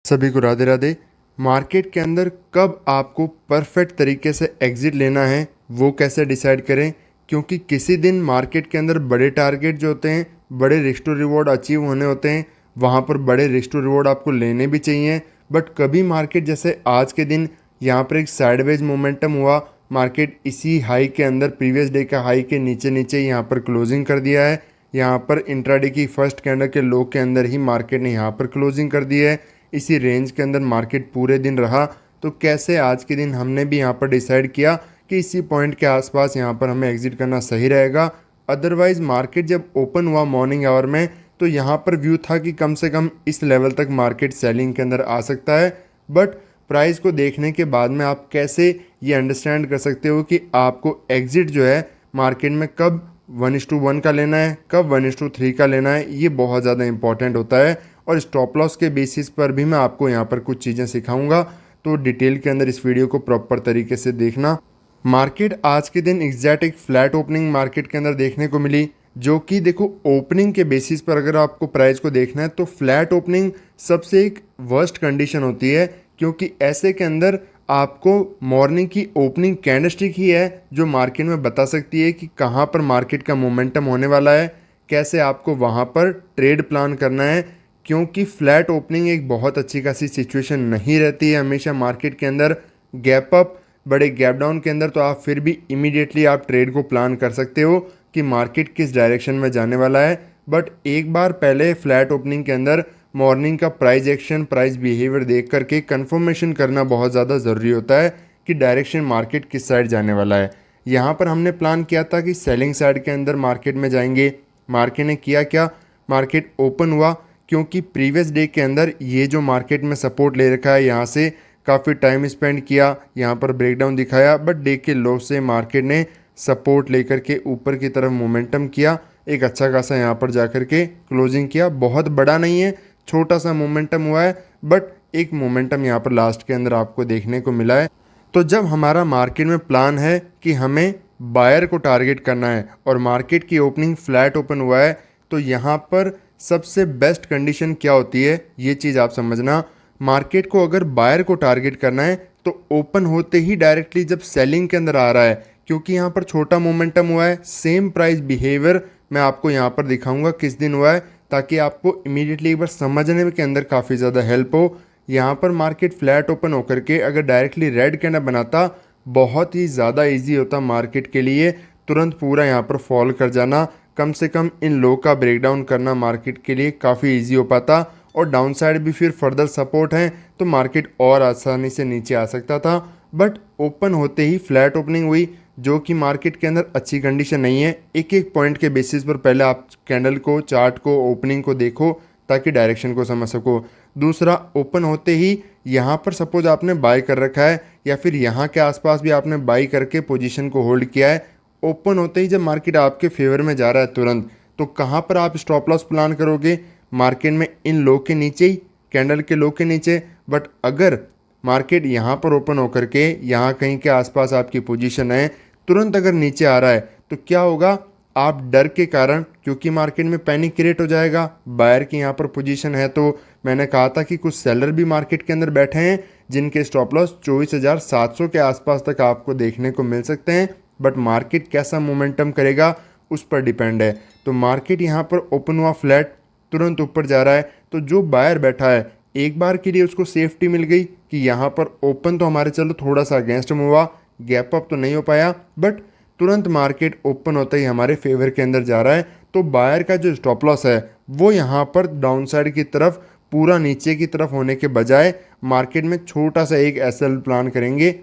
सभी को राधे राधे। मार्केट के अंदर कब आपको परफेक्ट तरीके से एग्जिट लेना है वो कैसे डिसाइड करें, क्योंकि किसी दिन मार्केट के अंदर बड़े टारगेट जो होते हैं, बड़े रिस्क टू रिवॉर्ड अचीव होने होते हैं, वहाँ पर बड़े रिस्क टू रिवॉर्ड आपको लेने भी चाहिए। बट कभी मार्केट जैसे आज के दिन यहाँ पर एक साइडवेज मोमेंटम हुआ, मार्केट इसी हाई के अंदर प्रीवियस डे का हाई के नीचे नीचे यहाँ पर क्लोजिंग कर दिया है। यहाँ पर इंट्राडे की फर्स्ट कैंडल के लो के अंदर ही मार्केट ने यहाँ पर क्लोजिंग कर दी है। इसी रेंज के अंदर मार्केट पूरे दिन रहा। तो कैसे आज के दिन हमने भी यहाँ पर डिसाइड किया कि इसी पॉइंट के आसपास यहाँ पर हमें एग्जिट करना सही रहेगा। अदरवाइज़ मार्केट जब ओपन हुआ मॉर्निंग आवर में तो यहाँ पर व्यू था कि कम से कम इस लेवल तक मार्केट सेलिंग के अंदर आ सकता है। बट प्राइस को देखने के बाद में आप कैसे ये अंडरस्टैंड कर सकते हो कि आपको एग्जिट जो है मार्केट में कब 1:1 का लेना है, कब 1:3 का लेना है, ये बहुत ज़्यादा इंपॉर्टेंट होता है। और स्टॉप लॉस के बेसिस पर भी मैं आपको यहाँ पर कुछ चीज़ें सिखाऊंगा, तो डिटेल के अंदर इस वीडियो को प्रॉपर तरीके से देखना। मार्केट आज के दिन एग्जैक्ट एक फ्लैट ओपनिंग मार्केट के अंदर देखने को मिली, जो कि देखो ओपनिंग के बेसिस पर अगर आपको प्राइस को देखना है तो फ्लैट ओपनिंग सबसे एक वर्स्ट कंडीशन होती है, क्योंकि ऐसे के अंदर आपको मॉर्निंग की ओपनिंग कैंडलस्टिक ही है जो मार्केट में बता सकती है कि कहाँ पर मार्केट का मोमेंटम होने वाला है, कैसे आपको वहाँ पर ट्रेड प्लान करना है। क्योंकि फ्लैट ओपनिंग एक बहुत अच्छी खासी सिचुएशन नहीं रहती है हमेशा मार्केट के अंदर। गैप अप, बड़े गैप डाउन के अंदर तो आप फिर भी इमीडिएटली आप ट्रेड को प्लान कर सकते हो कि मार्केट किस डायरेक्शन में जाने वाला है। बट एक बार पहले फ्लैट ओपनिंग के अंदर मॉर्निंग का प्राइस एक्शन, प्राइस बिहेवियर देख करके कंफर्मेशन करना बहुत ज़्यादा ज़रूरी होता है कि डायरेक्शन मार्केट किस साइड जाने वाला है। यहाँ पर हमने प्लान किया था कि सेलिंग साइड के अंदर मार्केट में जाएंगे। मार्केट ने किया क्या, मार्केट ओपन हुआ, क्योंकि प्रीवियस डे के अंदर ये जो मार्केट में सपोर्ट ले रखा है यहाँ से काफ़ी टाइम स्पेंड किया, यहाँ पर ब्रेकडाउन दिखाया, बट डे के लो से मार्केट ने सपोर्ट लेकर के ऊपर की तरफ मोमेंटम किया, एक अच्छा खासा यहाँ पर जाकर के क्लोजिंग किया। बहुत बड़ा नहीं है, छोटा सा मोमेंटम हुआ है, बट एक मोमेंटम यहाँ पर लास्ट के अंदर आपको देखने को मिला है। तो जब हमारा मार्केट में प्लान है कि हमें बायर को टारगेट करना है और मार्केट की ओपनिंग फ्लैट ओपन हुआ है, तो यहाँ पर सबसे बेस्ट कंडीशन क्या होती है ये चीज़ आप समझना। मार्केट को अगर बायर को टारगेट करना है तो ओपन होते ही डायरेक्टली जब सेलिंग के अंदर आ रहा है, क्योंकि यहाँ पर छोटा मोमेंटम हुआ है, सेम प्राइस बिहेवियर मैं आपको यहाँ पर दिखाऊंगा किस दिन हुआ है, ताकि आपको इमीडिएटली एक बार समझने के अंदर काफ़ी ज़्यादा हेल्प हो। यहाँ पर मार्केट फ्लैट ओपन होकर के अगर डायरेक्टली रेड कैंडल बनाता, बहुत ही ज़्यादा इजी होता मार्केट के लिए तुरंत पूरा यहाँ पर फॉल कर जाना। कम से कम इन लो का ब्रेकडाउन करना मार्केट के लिए काफ़ी इजी हो पाता, और डाउन साइड भी फिर फर्दर सपोर्ट है तो मार्केट और आसानी से नीचे आ सकता था। बट ओपन होते ही फ्लैट ओपनिंग हुई, जो कि मार्केट के अंदर अच्छी कंडीशन नहीं है। एक एक पॉइंट के बेसिस पर पहले आप कैंडल को, चार्ट को, ओपनिंग को देखो ताकि डायरेक्शन को समझ सको। दूसरा, ओपन होते ही यहाँ पर सपोज आपने बाय कर रखा है या फिर यहाँ के आसपास भी आपने बाई करके पोजीशन को होल्ड किया है, ओपन होते ही जब मार्केट आपके फेवर में जा रहा है तुरंत, तो कहाँ पर आप स्टॉप लॉस प्लान करोगे? मार्केट में इन लो के नीचे ही, कैंडल के लो के नीचे। बट अगर मार्केट यहाँ पर ओपन होकर के यहाँ कहीं के आसपास आपकी पोजीशन है, तुरंत अगर नीचे आ रहा है तो क्या होगा, आप डर के कारण, क्योंकि मार्केट में पैनिक क्रिएट हो जाएगा, बायर की यहाँ पर पोजीशन है, तो मैंने कहा था कि कुछ सेलर भी मार्केट के अंदर बैठे हैं जिनके स्टॉप लॉस 24,700 के आसपास तक आपको देखने को मिल सकते हैं। बट मार्केट कैसा मोमेंटम करेगा उस पर डिपेंड है। तो मार्केट यहाँ पर ओपन हुआ फ्लैट, तुरंत ऊपर जा रहा है, तो जो बायर बैठा है एक बार के लिए उसको सेफ्टी मिल गई कि यहाँ पर ओपन तो हमारे चलो थोड़ा सा अगेंस्ट में हुआ, गैप अप तो नहीं हो पाया, बट तुरंत मार्केट ओपन होता ही हमारे फेवर के अंदर जा रहा है। तो बायर का जो स्टॉप लॉस है वो यहाँ पर डाउन साइड की तरफ, पूरा नीचे की तरफ होने के बजाय मार्केट में छोटा सा एक एसएल प्लान करेंगे।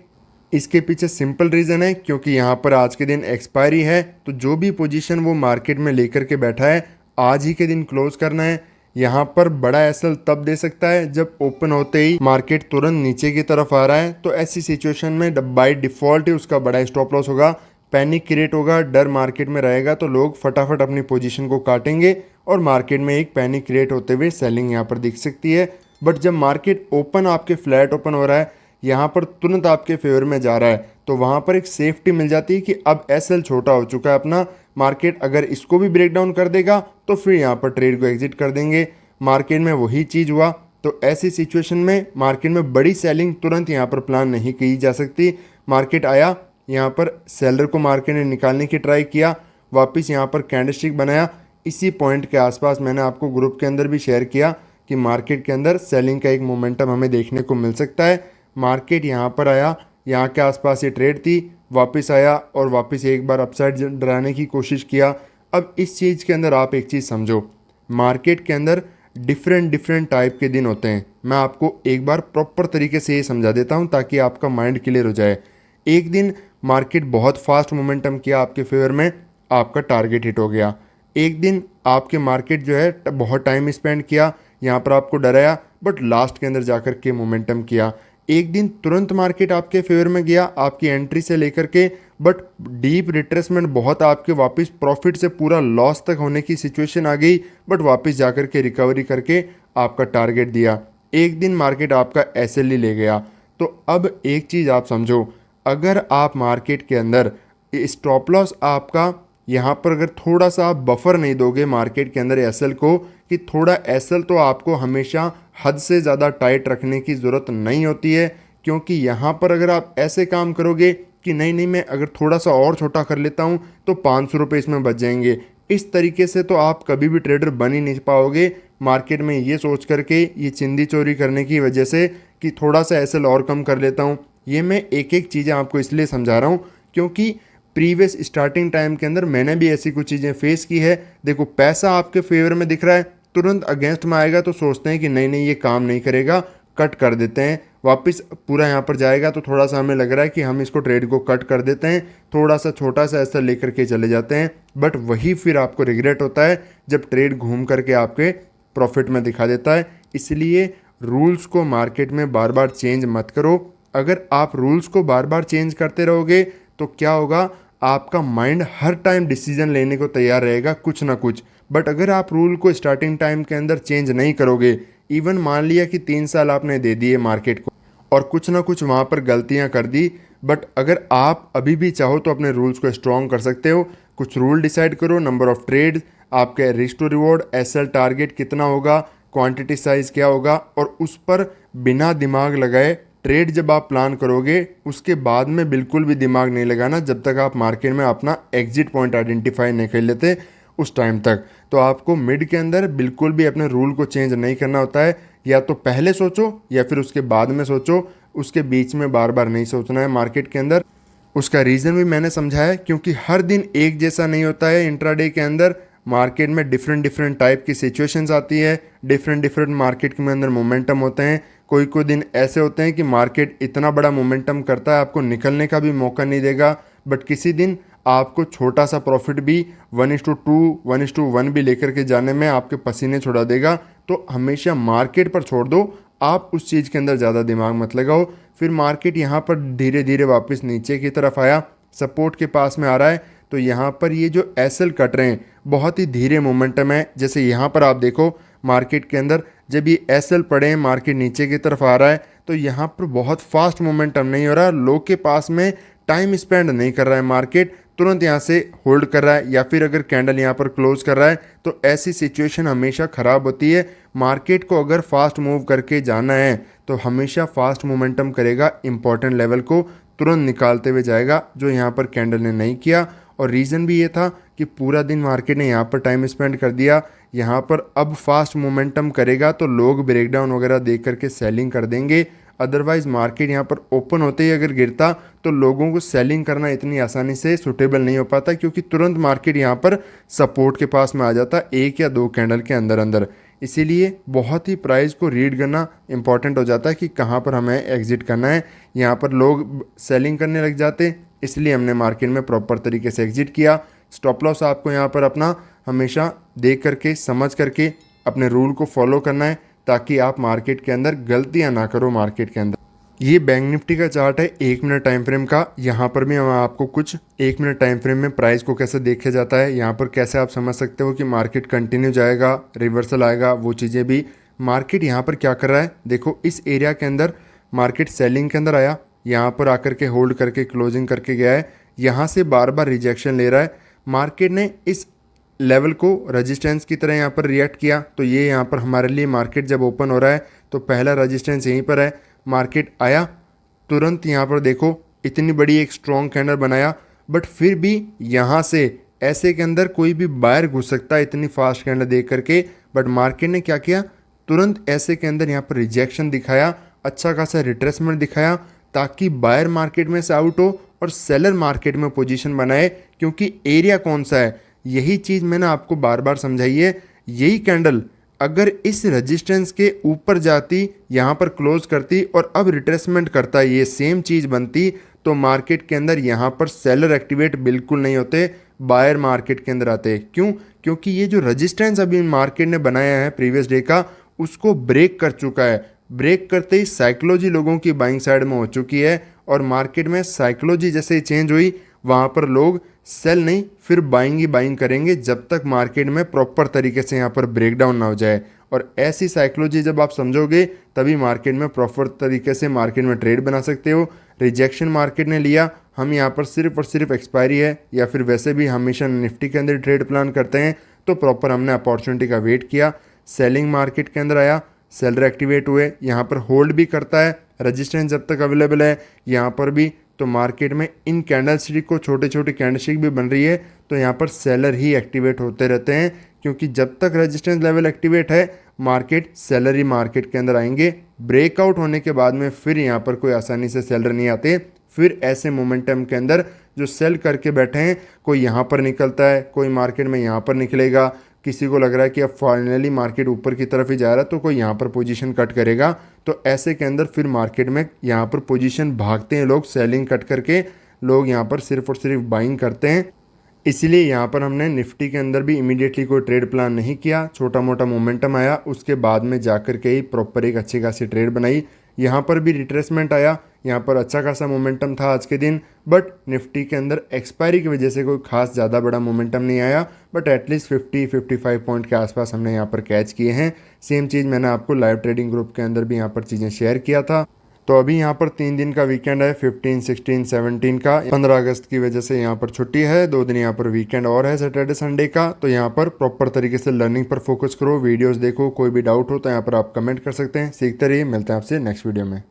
इसके पीछे सिंपल रीज़न है, क्योंकि यहाँ पर आज के दिन एक्सपायरी है, तो जो भी पोजीशन वो मार्केट में लेकर के बैठा है आज ही के दिन क्लोज करना है। यहाँ पर बड़ा एसएल तब दे सकता है जब ओपन होते ही मार्केट तुरंत नीचे की तरफ आ रहा है, तो ऐसी सिचुएशन में बाय डिफ़ॉल्ट ही उसका बड़ा स्टॉप लॉस होगा, पैनिक क्रिएट होगा, डर मार्केट में रहेगा, तो लोग फटाफट अपनी पोजीशन को काटेंगे और मार्केट में एक पैनिक क्रिएट होते हुए सेलिंग यहाँ पर दिख सकती है। बट जब मार्केट ओपन आपके फ्लैट ओपन हो रहा है, यहाँ पर तुरंत आपके फेवर में जा रहा है, तो वहाँ पर एक सेफ्टी मिल जाती है कि अब एसएल छोटा हो चुका है अपना, मार्केट अगर इसको भी ब्रेक डाउन कर देगा तो फिर यहाँ पर ट्रेड को एग्जिट कर देंगे। मार्केट में वही चीज़ हुआ, तो ऐसी सिचुएशन में मार्केट में बड़ी सेलिंग तुरंत यहाँ पर प्लान नहीं की जा सकती। मार्केट आया, यहाँ पर सेलर को मार्केट ने निकालने की ट्राई किया, वापस यहाँ पर कैंडलस्टिक बनाया। इसी पॉइंट के आसपास मैंने आपको ग्रुप के अंदर भी शेयर किया कि मार्केट के अंदर सेलिंग का एक मोमेंटम हमें देखने को मिल सकता है। मार्केट यहाँ पर आया, यहाँ के आसपास ये ट्रेड थी, वापस आया और वापस एक बार अपसाइड डराने की कोशिश किया। अब इस चीज़ के अंदर आप एक चीज़ समझो, मार्केट के अंदर डिफरेंट टाइप के दिन होते हैं। मैं आपको एक बार प्रॉपर तरीके से ये समझा देता हूँ ताकि आपका माइंड क्लियर हो जाए। एक दिन मार्केट बहुत फास्ट मोमेंटम किया आपके फेवर में, आपका टारगेट हिट हो गया। एक दिन आपके मार्केट जो है बहुत टाइम स्पेंड किया, यहाँ पर आपको डराया, बट लास्ट के अंदर जाकर के मोमेंटम किया। एक दिन तुरंत मार्केट आपके फेवर में गया आपकी एंट्री से लेकर के, बट डीप रिट्रेसमेंट बहुत आपके वापस प्रॉफिट से पूरा लॉस तक होने की सिचुएशन आ गई, बट वापस जाकर के रिकवरी करके आपका टारगेट दिया। एक दिन मार्केट आपका एसएलई ले गया। तो अब एक चीज़ आप समझो, अगर आप मार्केट के अंदर स्टॉप लॉस आपका यहाँ पर अगर थोड़ा सा आप बफर नहीं दोगे मार्केट के अंदर एसएल को, कि थोड़ा एसएल तो आपको हमेशा हद से ज़्यादा टाइट रखने की ज़रूरत नहीं होती है, क्योंकि यहाँ पर अगर आप ऐसे काम करोगे कि नहीं मैं अगर थोड़ा सा और छोटा कर लेता हूँ तो 500 रुपये इसमें बच जाएंगे, इस तरीके से तो आप कभी भी ट्रेडर बन ही नहीं पाओगे मार्केट में ये सोच करके, ये चिंदी चोरी करने की वजह से कि थोड़ा सा एसएल और कम कर लेता हूँ। ये मैं एक एक चीज़ें आपको इसलिए समझा रहा हूँ क्योंकि प्रीवियस स्टार्टिंग टाइम के अंदर मैंने भी ऐसी कुछ चीज़ें फेस की है। देखो पैसा आपके फेवर में दिख रहा है, तुरंत अगेंस्ट में आएगा तो सोचते हैं कि नहीं ये काम नहीं करेगा, कट कर देते हैं। वापस पूरा यहाँ पर जाएगा तो थोड़ा सा हमें लग रहा है कि हम इसको ट्रेड को कट कर देते हैं, थोड़ा सा छोटा सा ऐसा लेकर के चले जाते हैं, बट वही फिर आपको रिग्रेट होता है जब ट्रेड घूम करके आपके प्रॉफिट में दिखा देता है। इसलिए रूल्स को मार्केट में बार बार चेंज मत करो। अगर आप रूल्स को बार बार चेंज करते रहोगे तो क्या होगा, आपका माइंड हर टाइम डिसीजन लेने को तैयार रहेगा कुछ ना कुछ। बट अगर आप रूल को स्टार्टिंग टाइम के अंदर चेंज नहीं करोगे, इवन मान लिया कि 3 साल आपने दे दिए मार्केट को और कुछ ना कुछ वहाँ पर गलतियाँ कर दी, बट अगर आप अभी भी चाहो तो अपने रूल्स को स्ट्रॉन्ग कर सकते हो। कुछ रूल डिसाइड करो, नंबर ऑफ ट्रेड, आपके risk to reward, SL target कितना होगा, क्वांटिटी साइज क्या होगा, और उस पर बिना दिमाग लगाए ट्रेड जब आप प्लान करोगे उसके बाद में बिल्कुल भी दिमाग नहीं लगाना जब तक आप मार्केट में अपना एग्जिट पॉइंट आइडेंटिफाई नहीं कर लेते उस टाइम तक। तो आपको मिड के अंदर बिल्कुल भी अपने रूल को चेंज नहीं करना होता है, या तो पहले सोचो या फिर उसके बाद में सोचो, उसके बीच में बार बार नहीं सोचना है मार्केट के अंदर। उसका रीज़न भी मैंने समझाया क्योंकि हर दिन एक जैसा नहीं होता है। इंट्राडे के अंदर मार्केट में डिफरेंट टाइप की सिचुएशंस आती है, डिफरेंट मार्केट के अंदर मोमेंटम होते हैं। कोई कोई दिन ऐसे होते हैं कि मार्केट इतना बड़ा मोमेंटम करता है आपको निकलने का भी मौका नहीं देगा, बट किसी दिन आपको छोटा सा प्रॉफिट भी 1:2 1:1 भी लेकर के जाने में आपके पसीने छुड़ा देगा। तो हमेशा मार्केट पर छोड़ दो, आप उस चीज़ के अंदर ज़्यादा दिमाग मत लगाओ। फिर मार्केट यहाँ पर धीरे धीरे वापस नीचे की तरफ आया, सपोर्ट के पास में आ रहा है, तो यहाँ पर ये जो एसएल कट रहे हैं बहुत ही धीरे मोमेंटम है। जैसे यहाँ पर आप देखो मार्केट के अंदर जब ये एसएल पड़े हैं, मार्केट नीचे की तरफ आ रहा है, तो यहाँ पर बहुत फास्ट मोमेंटम नहीं हो रहा, लो के पास में टाइम स्पेंड नहीं कर रहा है मार्केट, तुरंत यहाँ से होल्ड कर रहा है, या फिर अगर कैंडल यहाँ पर क्लोज कर रहा है तो ऐसी सिचुएशन हमेशा ख़राब होती है। मार्केट को अगर फास्ट मूव करके जाना है तो हमेशा फास्ट मोमेंटम करेगा, इंपॉर्टेंट लेवल को तुरंत निकालते हुए जाएगा, जो यहाँ पर कैंडल ने नहीं किया। और रीज़न भी ये था कि पूरा दिन मार्केट ने यहाँ पर टाइम स्पेंड कर दिया, यहाँ पर अब फास्ट मोमेंटम करेगा तो लोग ब्रेकडाउन वगैरह देख करके सेलिंग कर देंगे। अदरवाइज़ मार्केट यहाँ पर ओपन होते ही अगर गिरता तो लोगों को सेलिंग करना इतनी आसानी से सूटेबल नहीं हो पाता, क्योंकि तुरंत मार्केट यहाँ पर सपोर्ट के पास में आ जाता एक या दो कैंडल के अंदर अंदर। इसीलिए बहुत ही प्राइस को रीड करना इंपॉर्टेंट हो जाता है कि कहाँ पर हमें एग्जिट करना है। यहाँ पर लोग सेलिंग करने लग जाते, इसलिए हमने मार्केट में प्रॉपर तरीके से एग्जिट किया। स्टॉप लॉस आपको यहाँ पर अपना हमेशा देख करके समझ करके अपने रूल को फॉलो करना है, ताकि आप मार्केट के अंदर गलतियाँ ना करो मार्केट के अंदर। ये बैंक निफ्टी का चार्ट है 1 मिनट टाइम फ्रेम का। यहाँ पर भी हम आपको कुछ 1 मिनट टाइम फ्रेम में प्राइस को कैसे देखा जाता है, यहाँ पर कैसे आप समझ सकते हो कि मार्केट कंटिन्यू जाएगा, रिवर्सल आएगा, वो चीज़ें भी। मार्केट यहाँ पर क्या कर रहा है, देखो इस एरिया के अंदर मार्केट सेलिंग के अंदर आया, यहाँ पर आकर के होल्ड करके क्लोजिंग करके गया है, यहाँ से बार बार रिजेक्शन ले रहा है। मार्केट ने इस लेवल को रेजिस्टेंस की तरह यहाँ पर रिएक्ट किया, तो ये यहाँ पर हमारे लिए मार्केट जब ओपन हो रहा है तो पहला रजिस्टेंस यहीं पर है। मार्केट आया, तुरंत यहाँ पर देखो इतनी बड़ी एक स्ट्रॉन्ग कैंडल बनाया, बट फिर भी यहाँ से ऐसे के अंदर कोई भी बायर घुस सकता है इतनी फास्ट कैंडल देख करके। बट मार्केट ने क्या किया, तुरंत ऐसे के अंदर यहाँ पर रिजेक्शन दिखाया, अच्छा खासा रिट्रेसमेंट दिखाया, ताकि बायर मार्केट में से आउट हो और सेलर मार्केट में पोजीशन बनाए। क्योंकि एरिया कौन सा है, यही चीज़ मैंने आपको बार बार समझाई है। यही कैंडल अगर इस रेजिस्टेंस के ऊपर जाती, यहाँ पर क्लोज करती और अब रिट्रेसमेंट करता, ये सेम चीज़ बनती, तो मार्केट के अंदर यहाँ पर सेलर एक्टिवेट बिल्कुल नहीं होते, बायर मार्केट के अंदर आते। क्यों? क्योंकि ये जो रेजिस्टेंस अभी मार्केट ने बनाया है प्रीवियस डे का, उसको ब्रेक कर चुका है। ब्रेक करते ही साइकोलॉजी लोगों की बाइंग साइड में हो चुकी है और मार्केट में साइकोलॉजी जैसे ही चेंज हुई, वहाँ पर लोग सेल नहीं फिर बाइंग ही बाइंग करेंगे, जब तक मार्केट में प्रॉपर तरीके से यहाँ पर ब्रेकडाउन ना हो जाए। और ऐसी साइकोलॉजी जब आप समझोगे तभी मार्केट में प्रॉपर तरीके से मार्केट में ट्रेड बना सकते हो। रिजेक्शन मार्केट ने लिया, हम यहाँ पर सिर्फ और सिर्फ एक्सपायरी है, या फिर वैसे भी हमेशा निफ्टी के अंदर ट्रेड प्लान करते हैं, तो प्रॉपर हमने अपॉर्चुनिटी का वेट किया। सेलिंग मार्केट के अंदर आया, सेलर एक्टिवेट हुए, यहाँ पर होल्ड भी करता है, रजिस्टेंस जब तक अवेलेबल है यहाँ पर भी, तो मार्केट में इन कैंडल स्टिक को छोटे छोटे कैंडल स्टिक भी बन रही है, तो यहाँ पर सेलर ही एक्टिवेट होते रहते हैं। क्योंकि जब तक रेजिस्टेंस लेवल एक्टिवेट है, मार्केट सेलर ही मार्केट के अंदर आएंगे। ब्रेकआउट होने के बाद में फिर यहाँ पर कोई आसानी से सेलर नहीं आते। फिर ऐसे मोमेंटम के अंदर जो सेल करके बैठे हैं, कोई यहाँ पर निकलता है, कोई मार्केट में यहाँ पर निकलेगा, किसी को लग रहा है कि अब फाइनली मार्केट ऊपर की तरफ ही जा रहा है, तो कोई यहाँ पर पोजीशन कट करेगा। तो ऐसे के अंदर फिर मार्केट में यहाँ पर पोजीशन भागते हैं लोग, सेलिंग कट करके लोग यहाँ पर सिर्फ और सिर्फ बाइंग करते हैं। इसलिए यहाँ पर हमने निफ्टी के अंदर भी इमीडिएटली कोई ट्रेड प्लान नहीं किया, छोटा मोटा मोमेंटम आया, उसके बाद में जाकर के ही प्रॉपर एक अच्छी खासी ट्रेड बनाई। यहाँ पर भी रिट्रेसमेंट आया, यहाँ पर अच्छा खासा मोमेंटम था आज के दिन, बट निफ्टी के अंदर एक्सपायरी की वजह से कोई खास ज़्यादा बड़ा मोमेंटम नहीं आया, बट एटलीस्ट 50-55 पॉइंट के आसपास हमने यहाँ पर कैच किए हैं। सेम चीज़ मैंने आपको लाइव ट्रेडिंग ग्रुप के अंदर भी यहाँ पर चीज़ें शेयर किया था। तो अभी यहाँ पर 3 दिन का वीकेंड है, 15, 16, 17 का। 15 अगस्त की वजह से यहाँ पर छुट्टी है, 2 दिन यहाँ पर वीकेंड और है सैटरडे संडे का। तो यहाँ पर प्रॉपर तरीके से लर्निंग पर फोकस करो, वीडियोस देखो, कोई भी डाउट हो तो यहाँ पर आप कमेंट कर सकते हैं। सीखते रहिए, मिलते हैं आपसे नेक्स्ट वीडियो में।